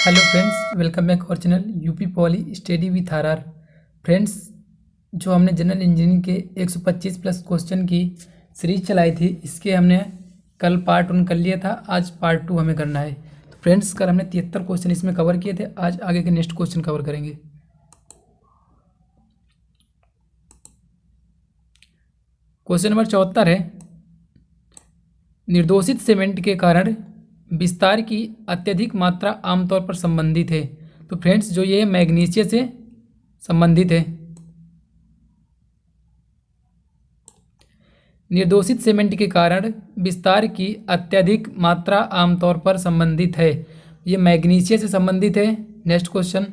Hello friends, welcome back और channel UP poly study with R. Friends, जो हमने general engineering के 125 plus question की सीरीज चलाई थी, इसके हमने कल पार्ट 1 कर लिया था। आज पार्ट 2 हमें करना है। तो फ्रेंड्स, कल हमने 73 क्वेश्चन इसमें कवर किए थे। आज आगे के नेक्स्ट क्वेश्चन कवर करेंगे। क्वेश्चन नंबर 74 है, निर्दोषित सीमेंट के कारण विस्तार की अत्यधिक मात्रा आमतौर पर संबंधित है। तो फ्रेंड्स, जो ये मैग्नीशियम से संबंधित है। निर्दोषित सीमेंट के कारण विस्तार की अत्यधिक मात्रा आमतौर पर संबंधित है। ये मैग्नीशियम से संबंधित है। नेक्स्ट क्वेश्चन,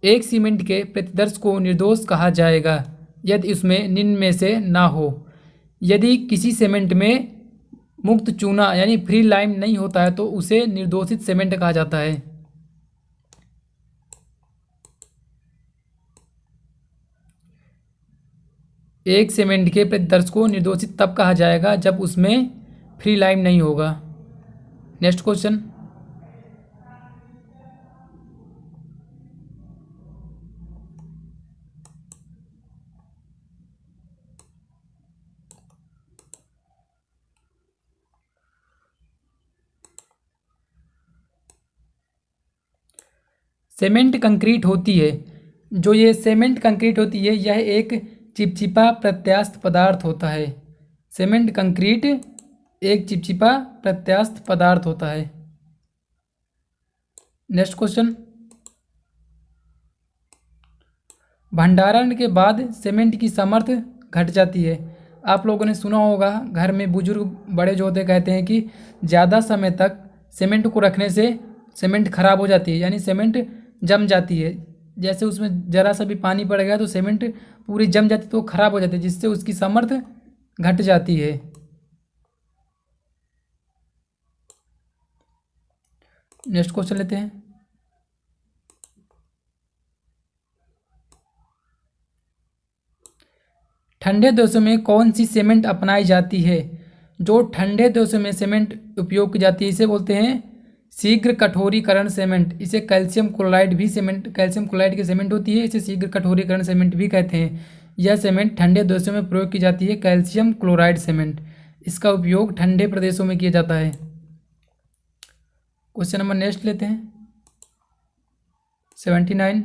एक सीमेंट के प्रतिदर्श को निर्दोष कहा जाएगा यदि उसमें निम्न में से ना हो। यदि किसी सीमेंट में मुक्त चूना यानी फ्री लाइम नहीं होता है तो उसे निर्दोषित सीमेंट कहा जाता है। एक सीमेंट के प्रतिदर्श को निर्दोषित तब कहा जाएगा जब उसमें फ्री लाइम नहीं होगा। नेक्स्ट क्वेश्चन, सीमेंट कंक्रीट होती है। जो ये सीमेंट कंक्रीट होती है, यह एक चिपचिपा प्रत्यास्थ पदार्थ होता है। सीमेंट कंक्रीट एक चिपचिपा प्रत्यास्थ पदार्थ होता है। नेक्स्ट क्वेश्चन, भंडारण के बाद सीमेंट की सामर्थ्य घट जाती है। आप लोगों ने सुना होगा, घर में बुजुर्ग बड़े जो होते कहते हैं कि ज़्यादा समय तक सीमेंट को रखने से सीमेंट खराब हो जाती है, यानी सीमेंट जम जाती है। जैसे उसमें ज़रा सा भी पानी पड़ गया तो सीमेंट पूरी जम जाती है, तो खराब हो जाती है, जिससे उसकी सामर्थ्य घट जाती है। नेक्स्ट क्वेश्चन लेते हैं, ठंडे देशों में कौन सी सीमेंट अपनाई जाती है। जो ठंडे देशों में सीमेंट उपयोग की जाती है इसे बोलते हैं शीघ्र कठोरीकरण सीमेंट। इसे कैल्शियम क्लोराइड भी सीमेंट, कैल्शियम क्लोराइड की सीमेंट होती है, इसे शीघ्र कठोरीकरण सीमेंट भी कहते हैं। यह सीमेंट ठंडे देशों में प्रयोग की जाती है, कैल्शियम क्लोराइड सीमेंट। इसका उपयोग ठंडे प्रदेशों में किया जाता है। क्वेश्चन नंबर नेक्स्ट लेते हैं, 79,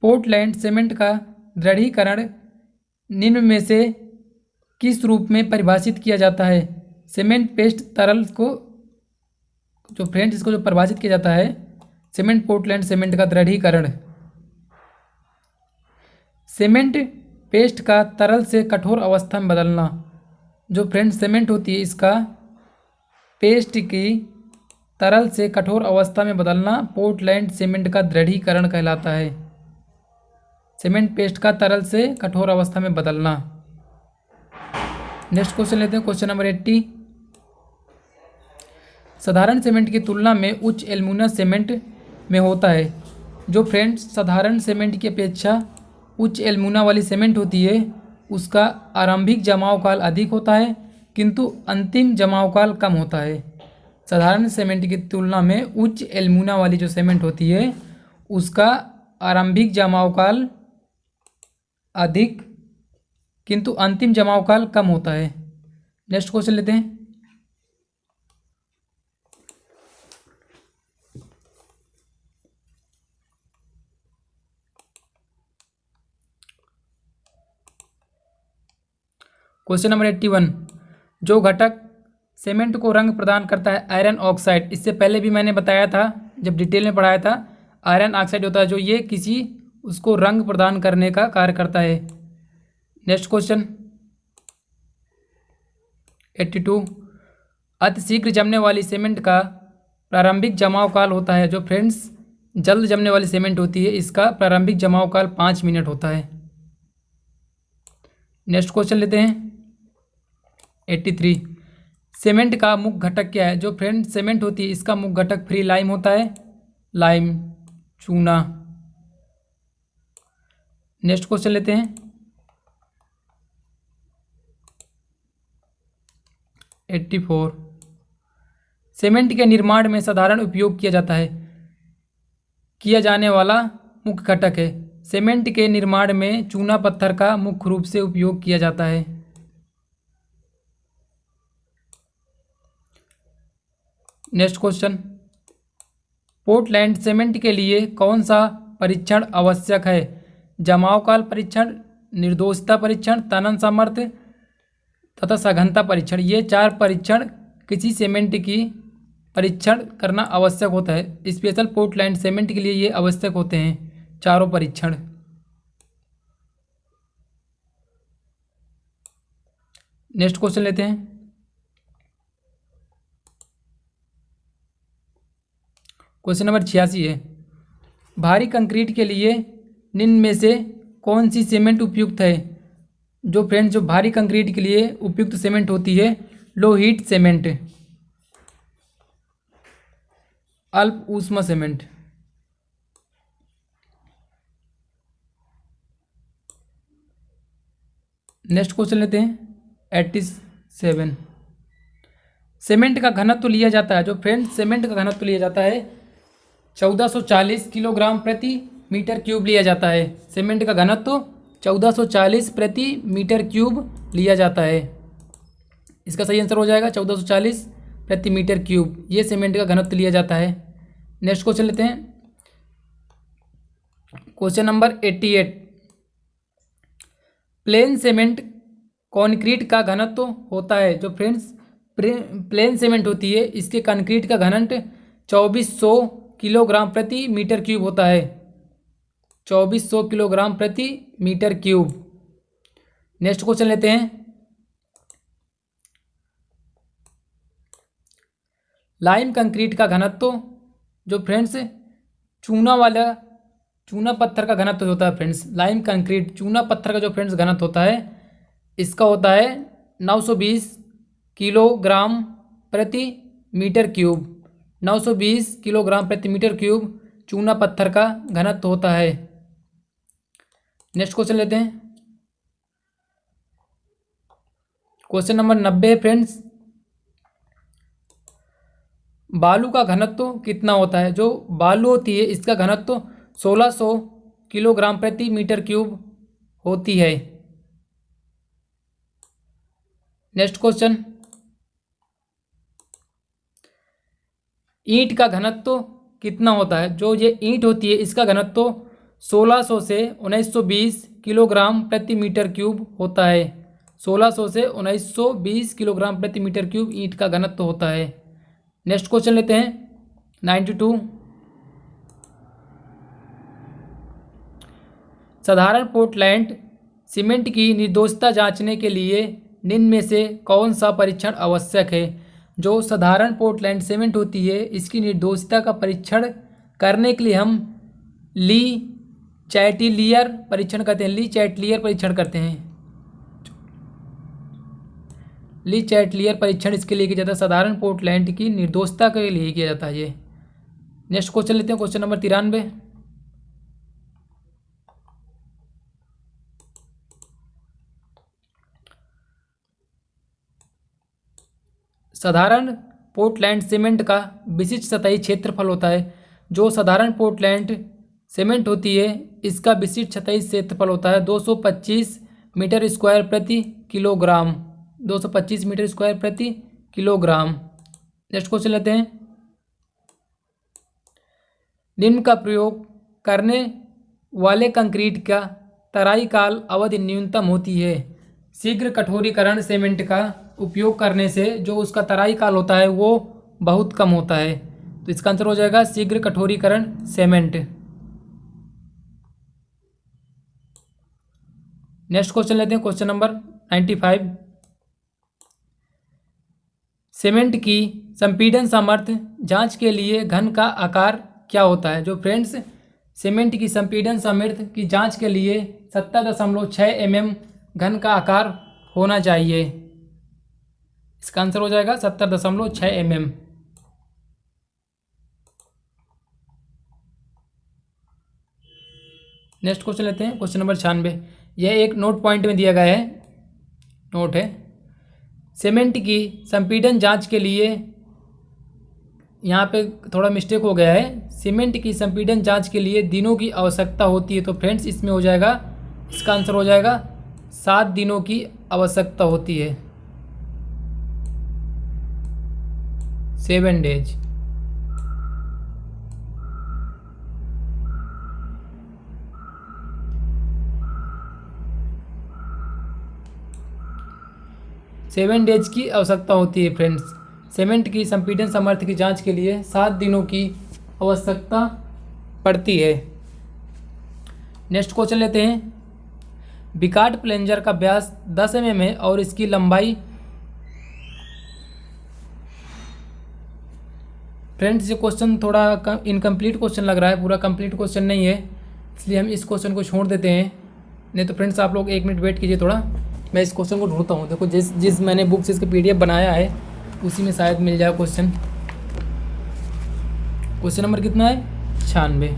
पोर्टलैंड सीमेंट का दृढ़ीकरण निम्न में से किस रूप में परिभाषित किया जाता है। सीमेंट पेस्ट तरल को जो फ्रेंड्स इसको जो परिभाषित किया जाता है, सीमेंट पोर्टलैंड सीमेंट का दृढ़ीकरण, सीमेंट पेस्ट का तरल से कठोर अवस्था में बदलना। जो फ्रेंड्स सीमेंट होती है, इसका पेस्ट की तरल से कठोर अवस्था में बदलना पोर्टलैंड सीमेंट का दृढ़ीकरण कहलाता है। सीमेंट पेस्ट का तरल से कठोर अवस्था में बदलना। नेक्स्ट क्वेश्चन लेते हैं, क्वेश्चन नंबर 80, साधारण सीमेंट की तुलना में उच्च एल्यूमिनियम सीमेंट में होता है। जो फ्रेंड्स साधारण सीमेंट की अपेक्षा उच्च एल्यूमिनियम वाली सीमेंट होती है, उसका आरंभिक जमाव काल अधिक होता है किंतु अंतिम जमाव काल कम होता है। साधारण सीमेंट की तुलना में उच्च एल्यूमिनियम वाली जो सीमेंट होती है, उसका आरंभिक जमाव काल अधिक किंतु अंतिम जमाव काल कम होता है। नेक्स्ट क्वेश्चन लेते हैं, क्वेश्चन नंबर 81, जो घटक सीमेंट को रंग प्रदान करता है आयरन ऑक्साइड। इससे पहले भी मैंने बताया था, जब डिटेल में पढ़ाया था, आयरन ऑक्साइड होता है जो ये किसी उसको रंग प्रदान करने का कार्य करता है। नेक्स्ट क्वेश्चन 82, अतिशीघ्र जमने वाली सीमेंट का प्रारंभिक जमाव काल होता है। जो फ्रेंड्स जल्द जमने वाली सीमेंट होती है, इसका प्रारंभिक जमाव काल 5 मिनट होता है। नेक्स्ट क्वेश्चन लेते हैं 83, सीमेंट का मुख्य घटक क्या है। जो फ्रेंड सीमेंट होती है, इसका मुख्य घटक फ्री लाइम होता है, लाइम चूना। नेक्स्ट क्वेश्चन लेते हैं 84, सीमेंट के निर्माण में साधारण उपयोग किया जाने वाला मुख्य घटक है। सीमेंट के निर्माण में चूना पत्थर का मुख्य रूप से उपयोग किया जाता है। नेक्स्ट क्वेश्चन, पोर्टलैंड सीमेंट के लिए कौन सा परीक्षण आवश्यक है? जमाव काल परीक्षण, निर्दोषता परीक्षण, तनन सामर्थ्य तथा सघनता परीक्षण। ये 4 परीक्षण किसी सीमेंट की परीक्षण करना आवश्यक होता है। स्पेशल पोर्टलैंड सीमेंट के लिए ये आवश्यक होते हैं चारों परीक्षण। नेक्स्ट क्वेश्चन लेते हैं। क्वेश्चन नंबर 86 है, भारी कंक्रीट के लिए निम्न में से कौन सी सीमेंट उपयुक्त है? जो फ्रेंड्स जो भारी कंक्रीट के लिए उपयुक्त सीमेंट होती है, लो हीट सीमेंट, अल्प ऊष्मा सीमेंट। नेक्स्ट क्वेश्चन लेते हैं 87। सीमेंट का घनत्व लिया जाता है। जो फ्रेंड्स सीमेंट का घनत्व लिया जाता है 1440 किलोग्राम प्रति मीटर क्यूब लिया जाता है। सीमेंट का घनत्व 1440 प्रति मीटर क्यूब लिया जाता है। इसका सही आंसर हो जाएगा 1440 प्रति मीटर क्यूब। ये सीमेंट का घनत्व लिया जाता है। नेक्स्ट क्वेश्चन लेते हैं। Question number 88, plane cement concrete का घनत्व होता है। जो फ्रेंड्स प्लेन सीमेंट होती है, इसके कंक्रीट का घनत्व 2400 किलोग्राम प्रति मीटर क्यूब होता है। 2400 किलोग्राम प्रति मीटर क्यूब। नेक्स्ट क्वेश्चन लेते हैं। लाइम कंक्रीट का घनत्व, जो फ्रेंड्स चूना पत्थर का घनत्व होता है। फ्रेंड्स लाइम कंक्रीट चूना पत्थर का जो फ्रेंड्स घनत्व होता है, इसका होता है 920 किलोग्राम प्रति मीटर क्यूब। 920 किलोग्राम प्रति मीटर क्यूब चूना पत्थर का घनत्व होता है। नेक्स्ट क्वेश्चन लेते हैं। क्वेश्चन नंबर 90 फ्रेंड्स, बालू का घनत्व कितना होता है? जो बालू होती है, इसका घनत्व 1600 किलोग्राम प्रति मीटर क्यूब होती है। नेक्स्ट क्वेश्चन, ईंट का घनत्व कितना होता है? जो ये ईंट होती है, इसका घनत्व 1600 से 1920 किलोग्राम प्रति मीटर क्यूब होता है। 1600 से 1920 किलोग्राम प्रति मीटर क्यूब ईंट का घनत्व होता है। नेक्स्ट क्वेश्चन लेते हैं 92, साधारण पोर्टलैंड सीमेंट की निर्दोषता जांचने के लिए निम्न में से कौन सा परीक्षण आवश्यक है? जो साधारण पोर्टलैंड सीमेंट होती है, इसकी निर्दोषता का परीक्षण करने के लिए हम ली चैटलियर परीक्षण करते हैं। ली चैटलियर परीक्षण करते हैं। ली चैटलियर परीक्षण इसके लिए किया जाता है, साधारण पोर्टलैंड की निर्दोषता के लिए किया जाता है ये। नेक्स्ट क्वेश्चन लेते हैं। क्वेश्चन नंबर 93, साधारण पोर्टलैंड सीमेंट का विशिष्ट सतही क्षेत्रफल होता है। जो साधारण पोर्टलैंड सीमेंट होती है, इसका विशिष्ट सतही क्षेत्रफल होता है 225 मीटर स्क्वायर प्रति किलोग्राम। 225 मीटर स्क्वायर प्रति किलोग्राम। नेक्स्ट क्वेश्चन लेते हैं। निम्न का प्रयोग करने वाले कंक्रीट का तराई काल अवधि न्यूनतम होती है। शीघ्र कठोरीकरण सीमेंट का उपयोग करने से जो उसका तराई काल होता है वो बहुत कम होता है। तो इसका आंसर हो जाएगा शीघ्र कठोरीकरण सीमेंट। नेक्स्ट क्वेश्चन लेते हैं। क्वेश्चन नंबर 95, सीमेंट की संपीड़न सामर्थ्य जांच के लिए घन का आकार क्या होता है? जो फ्रेंड्स सीमेंट की संपीड़न सामर्थ्य की जांच के लिए 70.6 mm घन का आकार होना चाहिए। इसका आंसर हो जाएगा 70.6 mm। नेक्स्ट क्वेश्चन लेते हैं। क्वेश्चन नंबर 96, यह एक नोट पॉइंट में दिया गया है, नोट है। सीमेंट की संपीड़न जांच के लिए यहाँ पे थोड़ा मिस्टेक हो गया है। सीमेंट की संपीड़न जांच के लिए दिनों की आवश्यकता होती है, तो फ्रेंड्स इसमें हो जाएगा, इसका आंसर हो जाएगा 7 दिनों की आवश्यकता होती है, 7 डेज। सेवन डेज की आवश्यकता होती है फ्रेंड्स। सीमेंट की संपीड़न सामर्थ्य की जांच के लिए 7 दिनों की आवश्यकता पड़ती है। नेक्स्ट क्वेश्चन लेते हैं। बिकाट प्लेंजर का व्यास 10 mm है और इसकी लंबाई, फ्रेंड्स ये क्वेश्चन थोड़ा इनकम्प्लीट क्वेश्चन लग रहा है, पूरा कंप्लीट क्वेश्चन नहीं है, इसलिए हम इस क्वेश्चन को छोड़ देते हैं। नहीं तो फ्रेंड्स आप लोग 1 मिनट वेट कीजिए थोड़ा, मैं इस क्वेश्चन को ढूंढता हूँ। देखो जिस मैंने बुक से इसका PDF बनाया है उसी में शायद मिल जाए क्वेश्चन। क्वेश्चन नंबर कितना है? 96।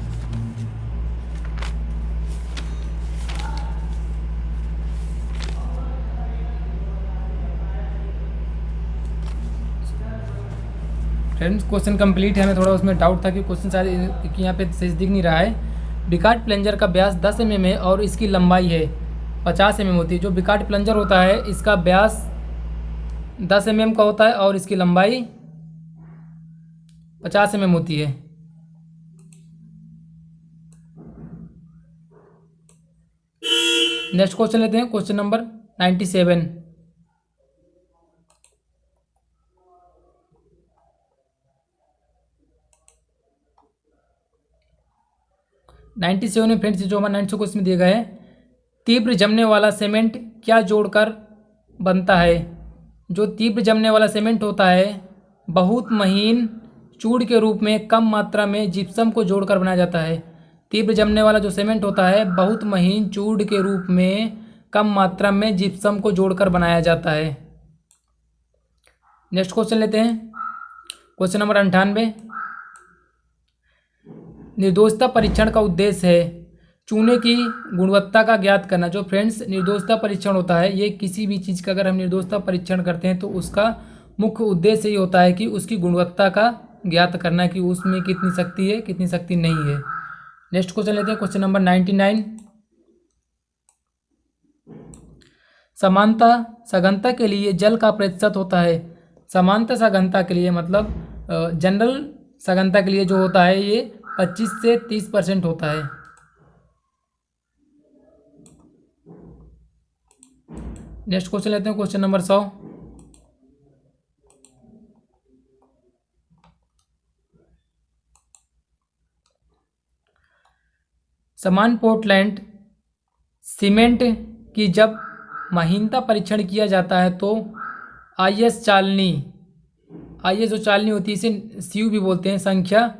फ्रेंड्स क्वेश्चन कंप्लीट है, हमें थोड़ा उसमें डाउट था कि क्वेश्चन शायद कि यहाँ पे सही दिख नहीं रहा है। बिकाट प्लंजर का व्यास 10 mm है और इसकी लंबाई है 50 mm होती है। जो बिकाट प्लंजर होता है इसका व्यास 10 mm का होता है और इसकी लंबाई 50 mm होती है। नेक्स्ट क्वेश्चन लेते हैं, क्वेश्चन नंबर 97। 97 में फ्रेंड्स जो हमारा 900 क्वेश्चन दिया गया है, तीव्र जमने वाला सीमेंट क्या जोड़कर बनता है? जो तीव्र जमने वाला सीमेंट होता है बहुत महीन चूड़ के रूप में कम मात्रा में जिप्सम को जोड़कर बनाया जाता है। तीव्र जमने वाला जो सीमेंट होता है बहुत महीन चूड़ के रूप में कम मात्रा में जिप्सम को जोड़कर बनाया जाता है। नेक्स्ट क्वेश्चन लेते हैं, क्वेश्चन नंबर 98। निर्दोषता परीक्षण का उद्देश्य है चूने की गुणवत्ता का ज्ञात करना। जो फ्रेंड्स निर्दोषता परीक्षण होता है, ये किसी भी चीज़ का अगर हम निर्दोषता परीक्षण करते हैं तो उसका मुख्य उद्देश्य ये होता है कि उसकी गुणवत्ता का ज्ञात करना कि उसमें कितनी शक्ति है कितनी शक्ति नहीं है। नेक्स्ट क्वेश्चन लेते हैं, क्वेश्चन नंबर 99। समानता सघनता के लिए जल का प्रतिशत होता है। समानता सघनता के लिए मतलब जनरल सघनता के लिए जो होता है ये 25 से 30% होता है। नेक्स्ट क्वेश्चन लेते हैं, क्वेश्चन नंबर 100। समान पोर्टलैंड सीमेंट की जब महीनता परीक्षण किया जाता है तो IS चालनी, IS जो चालनी होती है इसे CU भी बोलते हैं, संख्या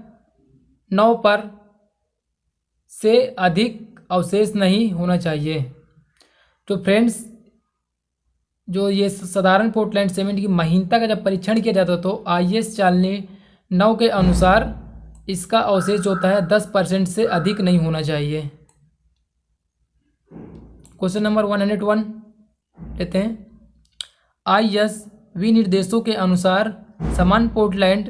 9 पर से अधिक अवशेष नहीं होना चाहिए। तो फ्रेंड्स जो ये साधारण पोर्टलैंड सीमेंट की महीनता का जब परीक्षण किया जाता है तो IS चालनी 9 के अनुसार इसका अवशेष जो होता है 10% से अधिक नहीं होना चाहिए। क्वेश्चन नंबर 101 लेते हैं। IS विनिर्देशों के अनुसार समान पोर्टलैंड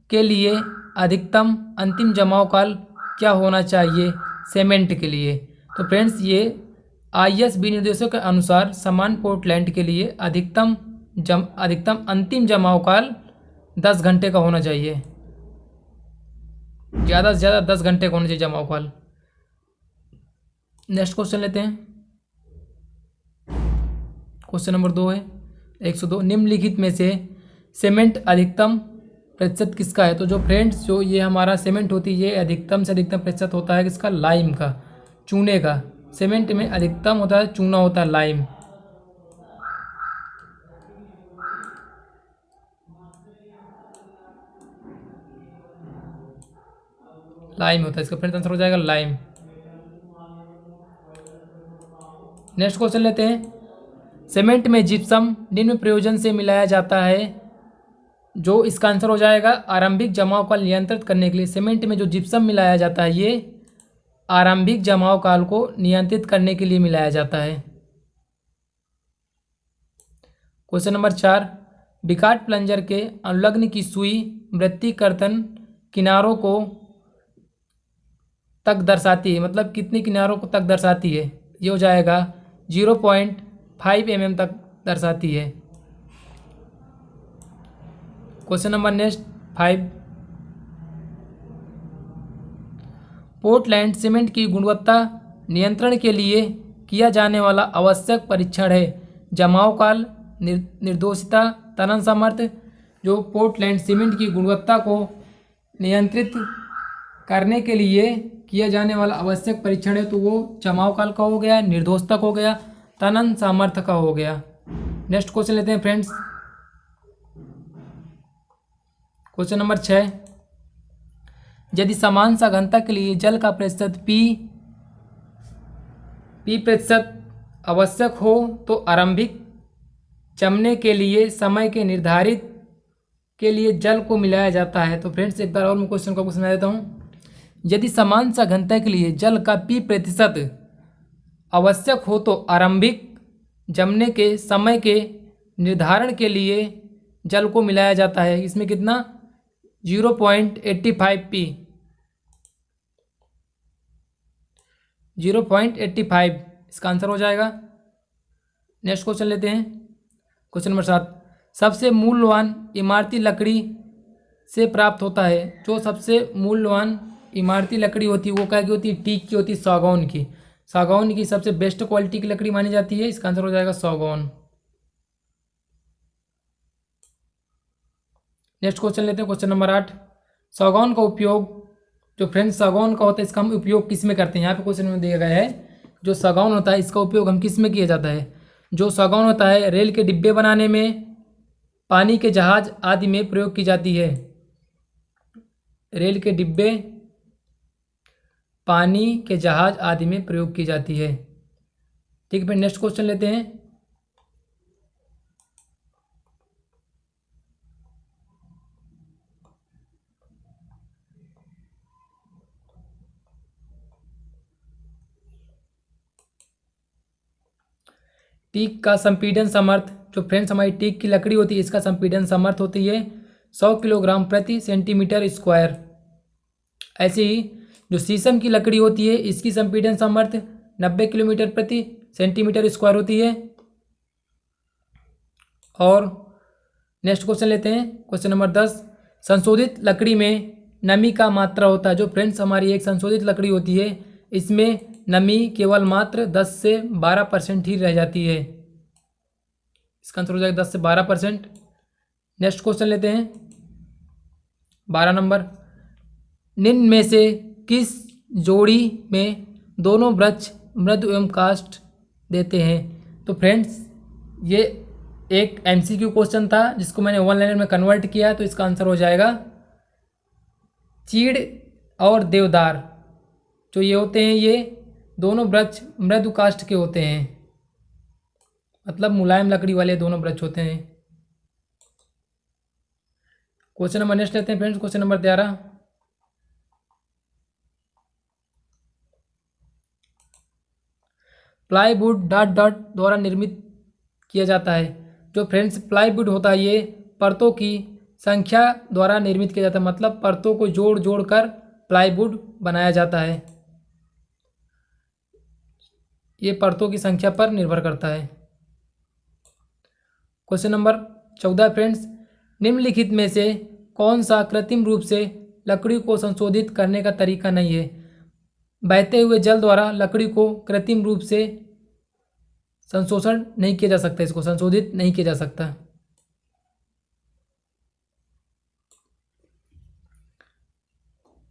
के लिए अधिकतम अंतिम जमाव काल क्या होना चाहिए सीमेंट के लिए? तो फ्रेंड्स ये IS विनिर्देशों के अनुसार समान पोर्टलैंड के लिए अधिकतम अंतिम जमाव काल 10 घंटे का होना चाहिए। ज़्यादा से ज़्यादा 10 घंटे का होना चाहिए जमाव काल। नेक्स्ट क्वेश्चन लेते हैं, क्वेश्चन नंबर 2 है 102। निम्नलिखित में से सीमेंट अधिकतम प्रतिशत किसका है? तो जो फ्रेंड्स जो ये हमारा सीमेंट होती है ये अधिकतम से अधिकतम प्रतिशत होता है किसका? लाइम का, चूने का। सीमेंट में अधिकतम होता है चूना होता है, लाइम। लाइम होता है इसका फ्रेंड्स आंसर हो जाएगा लाइम। नेक्स्ट क्वेश्चन लेते हैं। सीमेंट में जिप्सम निम्न प्रयोजन से मिलाया जाता है। जो इसका आंसर हो जाएगा आरंभिक जमाव काल नियंत्रित करने के लिए। सीमेंट में जो जिप्सम मिलाया जाता है ये आरंभिक जमाव काल को नियंत्रित करने के लिए मिलाया जाता है। Question number 4। बिकाट प्लंजर के अनुलग्न की सुई वृत्ति कर्तन किनारों को तक दर्शाती है, मतलब कितने किनारों को तक दर्शाती है? ये हो जाएगा 0.5 mm तक दर्शाती है। Question number next 5, Portland cement की गुणवत्ता नियंत्रण के लिए किया जाने वाला आवश्यक परीक्षण है। जमाव काल, निर्दोषिता, तनन सामर्थ्य। जो पोर्टलैंड सीमेंट की गुणवत्ता को नियंत्रित करने के लिए किया जाने वाला आवश्यक परीक्षण है तो वो जमाव काल का हो गया, निर्दोषता का हो गया, तनन सामर्थ्य का हो गया। नेक्स्ट क्वेश्चन लेते हैं फ्रेंड्स, क्वेश्चन नंबर 6, यदि समान सा घनता के लिए जल का प्रतिशत P% आवश्यक हो तो आरंभिक जमने के लिए समय के निर्धारित के लिए जल को मिलाया जाता है। तो फ्रेंड्स एक बार और मैं क्वेश्चन को समझा देता हूँ। यदि समान सा घनता के लिए जल का P% आवश्यक हो तो आरंभिक जमने के समय के निर्धारण के लिए जल को मिलाया जाता है। इसमें कितना? 0.85 P, 0.85 इसका आंसर हो जाएगा। नेक्स्ट क्वेश्चन लेते हैं, क्वेश्चन नंबर 7, सबसे मूल्यवान इमारती लकड़ी से प्राप्त होता है। जो सबसे मूल्यवान इमारती लकड़ी होती है वो क्या की होती है? टीक की होती है, सागौन की। सागौन की सबसे बेस्ट क्वालिटी की लकड़ी मानी जाती है। इसका आंसर हो जाएगा सागौन। नेक्स्ट क्वेश्चन लेते हैं, क्वेश्चन नंबर 8, सागौन का उपयोग, जो फ्रेंड्स सागौन का होता है इसका हम उपयोग किस में करते हैं? यहाँ पे क्वेश्चन में दिया गया है जो सागौन होता है इसका उपयोग हम किस में किया जाता है? जो सागौन होता है रेल के डिब्बे बनाने में, पानी के जहाज आदि में प्रयोग की जाती है। रेल के डिब्बे, पानी के जहाज आदि में प्रयोग की जाती है। ठीक है, फिर नेक्स्ट क्वेश्चन लेते हैं, टीक का संपीड़न सामर्थ्य। जो फ्रेंड्स हमारी टीक की लकड़ी होती है इसका संपीड़न सामर्थ्य होती है 100 किलोग्राम प्रति सेंटीमीटर स्क्वायर। ऐसे ही जो शीशम की लकड़ी होती है इसकी संपीड़न सामर्थ्य 90 किलोमीटर प्रति सेंटीमीटर स्क्वायर होती है। और नेक्स्ट क्वेश्चन लेते हैं, क्वेश्चन नंबर 10, संशोधित लकड़ी में नमी का मात्रा होता है। जो फ्रेंड्स हमारी एक संशोधित लकड़ी होती है इसमें नमी केवल मात्र 10 से 12% ही रह जाती है। इसका आंसर हो जाएगा 10 से 12%। नेक्स्ट क्वेश्चन लेते हैं 12 नंबर, निम्न में से किस जोड़ी में दोनों वृक्ष मृदु एवं काष्ठ देते हैं? तो फ्रेंड्स ये एक MCQ क्वेश्चन था जिसको मैंने वन लाइनर में कन्वर्ट किया, तो इसका आंसर हो जाएगा चीड़ और देवदार। जो ये होते हैं ये दोनों वृक्ष मृदु काष्ठ के होते हैं, मतलब मुलायम लकड़ी वाले दोनों वृक्ष होते हैं। क्वेश्चन नंबर नेक्स्ट लेते हैं friends, question number 13, plywood dot dot द्वारा निर्मित किया जाता है। जो फ्रेंड्स प्लाईवुड होता है ये परतों की संख्या द्वारा निर्मित किया जाता है, मतलब परतों को जोड़ जोड़ कर प्लाईवुड बनाया जाता है। ये परतों की संख्या पर निर्भर करता है। क्वेश्चन नंबर 14 फ्रेंड्स, निम्नलिखित में से कौन सा कृत्रिम रूप से लकड़ी को संशोधित करने का तरीका नहीं है? बहते हुए जल द्वारा लकड़ी को कृत्रिम रूप से संशोधन नहीं किया जा सकता, इसको संशोधित नहीं किया जा सकता।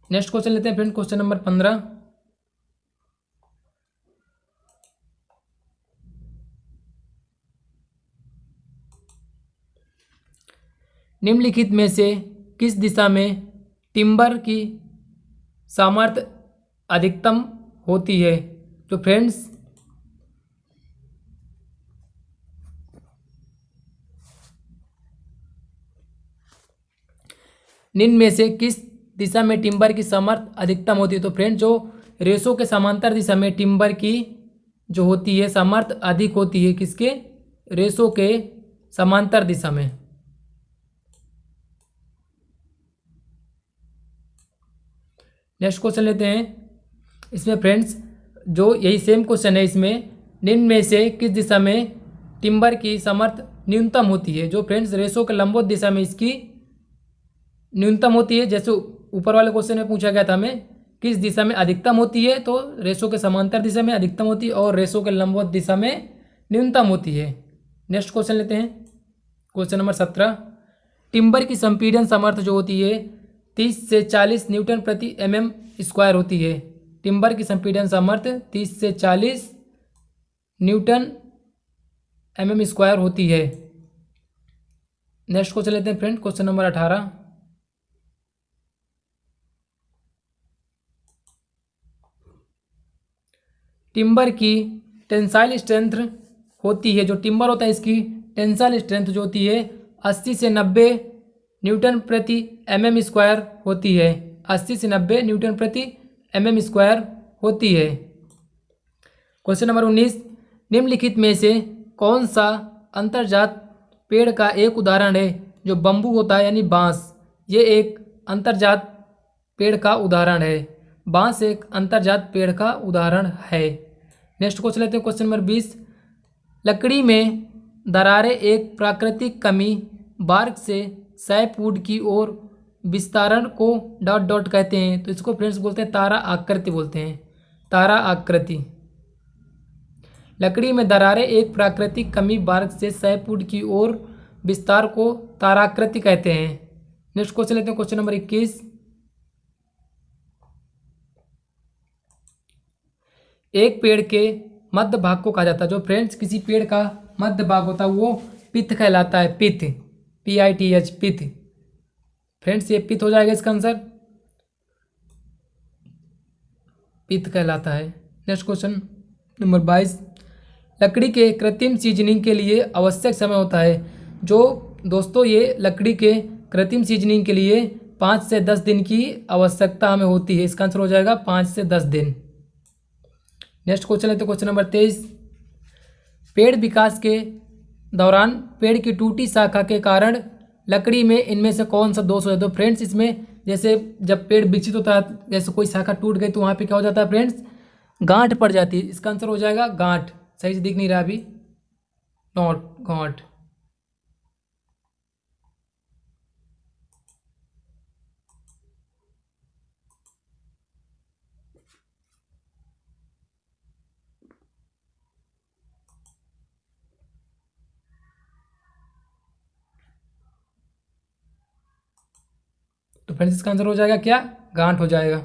नेक्स्ट क्वेश्चन लेते हैं फ्रेंड, क्वेश्चन नंबर 15, निम्नलिखित में से किस दिशा में टिम्बर की सामर्थ्य अधिकतम होती है? तो फ्रेंड्स निम्न में से किस दिशा में टिम्बर की सामर्थ्य अधिकतम होती है? तो फ्रेंड्स जो रेसों के समांतर दिशा में टिम्बर की जो होती है सामर्थ्य अधिक होती है, किसके? रेसों के समांतर दिशा में। नेक्स्ट क्वेश्चन लेते हैं। इसमें फ्रेंड्स जो यही सेम क्वेश्चन है, इसमें निम्न में से किस दिशा में टिम्बर की समर्थ न्यूनतम होती है। जो फ्रेंड्स रेशो के लंबवत दिशा में इसकी न्यूनतम होती है, जैसे ऊपर वाले क्वेश्चन में पूछा गया था हमें किस दिशा में अधिकतम होती है, तो रेशो के समांतर दिशा में अधिकतम होती है और रेशो के लंबवत दिशा में न्यूनतम होती है। नेक्स्ट क्वेश्चन लेते हैं, क्वेश्चन नंबर 17। टिम्बर की संपीड़न सामर्थ्य जो होती है 30 से 40 न्यूटन प्रति mm स्क्वायर होती है। टिम्बर की संपीड़न सामर्थ्य 30 से 40 न्यूटन mm स्क्वायर होती है। नेक्स्ट क्वेश्चन लेते हैं फ्रेंड, क्वेश्चन नंबर 18। टिम्बर की टेंसाइल स्ट्रेंथ होती है, जो टिम्बर होता है इसकी टेंसाइल स्ट्रेंथ जो होती है 80 से 90 न्यूटन प्रति mm स्क्वायर होती है। 80 से 90 न्यूटन प्रति mm स्क्वायर होती है। Question number 19। निम्नलिखित में से कौन सा अंतर्जात पेड़ का एक उदाहरण है। जो बम्बू होता है यानी बांस, ये एक अंतर्जात पेड़ का उदाहरण है। बांस एक अंतर्जात पेड़ का उदाहरण है। नेक्स्ट क्वेश्चन लेते हैं, क्वेश्चन नंबर 20। लकड़ी में दरारें एक प्राकृतिक कमी बार्क से सैपवुड की ओर विस्तारण को डॉट डॉट कहते हैं। तो इसको फ्रेंड्स बोलते हैं तारा आकृति बोलते हैं, तारा आकृति। लकड़ी में दरारें एक प्राकृतिक कमी बार्क से सैपवुड की ओर विस्तार को ताराकृति कहते हैं। नेक्स्ट क्वेश्चन लेते हैं, क्वेश्चन नंबर 21। एक पेड़ के मध्य भाग को कहा जाता है। जो फ्रेंड्स किसी पेड़ का मध्य भाग होता है वो पिथ कहलाता है, पिथ, PITH, पिथ। फ्रेंड्स ये पिथ हो जाएगा इसका आंसर, पिथ कहलाता है। Next question number 22। लकड़ी के कृत्रिम सीजनिंग के लिए आवश्यक समय होता है। जो दोस्तों ये लकड़ी के कृत्रिम सीजनिंग के लिए 5 से 10 दिन की आवश्यकता हमें होती है। इसका आंसर हो जाएगा 5 से 10 दिन। नेक्स्ट क्वेश्चन लेते हैं, क्वेश्चन नंबर 23। पेड़ विकास के दौरान पेड़ की टूटी शाखा के कारण लकड़ी में इनमें से कौन सा दोष हो जाता है। तो फ्रेंड्स इसमें जैसे जब पेड़ विकसित होता है, जैसे कोई शाखा टूट गई तो वहाँ पे क्या हो जाता है फ्रेंड्स, गांठ पड़ जाती है। इसका आंसर हो जाएगा गांठ। सही से दिख नहीं रहा अभी, नॉट, गांठ। तो फ्रेंड्स इसका आंसर हो जाएगा क्या, गांठ हो जाएगा।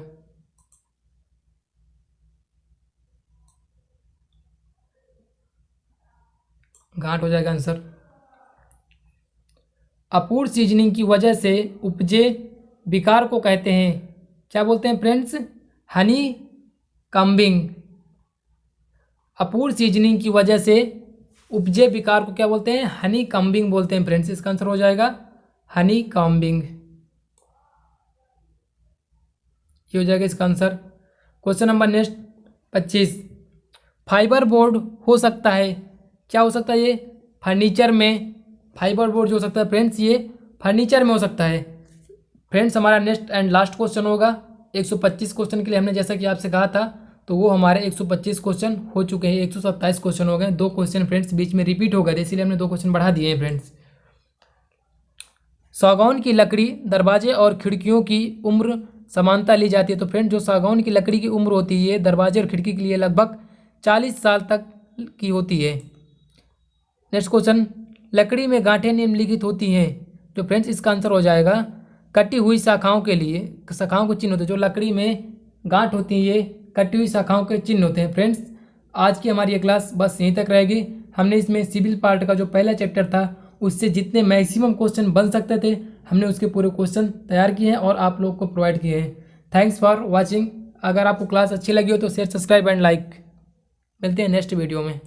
गांठ हो जाएगा आंसर। अपूर्ण सीजनिंग की वजह से उपजे विकार को कहते हैं, क्या बोलते हैं फ्रेंड्स, हनी कम्बिंग। अपूर्ण सीजनिंग की वजह से उपजे विकार को क्या बोलते हैं, हनी कम्बिंग बोलते हैं फ्रेंड्स। इसका आंसर हो जाएगा हनी कम्बिंग, ये हो जाएगा इसका answer. Question number next 25। Fibre board हो सकता है, क्या हो सकता है ये, फर्नीचर में। फाइबर बोर्ड जो हो सकता है फ्रेंड्स ये फर्नीचर में हो सकता है। फ्रेंड्स हमारा नेक्स्ट एंड लास्ट क्वेश्चन होगा 125 क्वेश्चन के लिए। हमने जैसा कि आपसे कहा था तो वो हमारे 125 क्वेश्चन हो चुके हैं, 127 क्वेश्चन हो गए। 2 क्वेश्चन फ्रेंड्स बीच में रिपीट हो गए, इसीलिए हमने 2 क्वेश्चन बढ़ा दिए हैं फ्रेंड्स। सागौन की लकड़ी दरवाजे और खिड़कियों की उम्र समानता ली जाती है। तो फ्रेंड जो सागौन की लकड़ी की उम्र होती है दरवाजे और खिड़की के लिए लगभग 40 साल तक की होती है। नेक्स्ट क्वेश्चन, लकड़ी में गांठें निम्नलिखित होती हैं। जो फ्रेंड्स इसका आंसर हो जाएगा कटी हुई शाखाओं के लिए, शाखाओं के चिन्ह होते हैं। जो लकड़ी में गांठ होती है ये कटी हुई शाखाओं के चिन्ह होते हैं। फ्रेंड्स आज की हमारी ये क्लास बस यहीं तक रहेगी। हमने इसमें सिविल पार्ट का जो पहला चैप्टर था उससे जितने मैक्सिमम क्वेश्चन बन सकते थे हमने उसके पूरे क्वेश्चन तैयार किए हैं और आप लोग को प्रोवाइड किए हैं। Thanks for watching. अगर आपको क्लास अच्छी लगी हो तो शेयर, सब्सक्राइब एंड लाइक। मिलते हैं नेक्स्ट वीडियो में।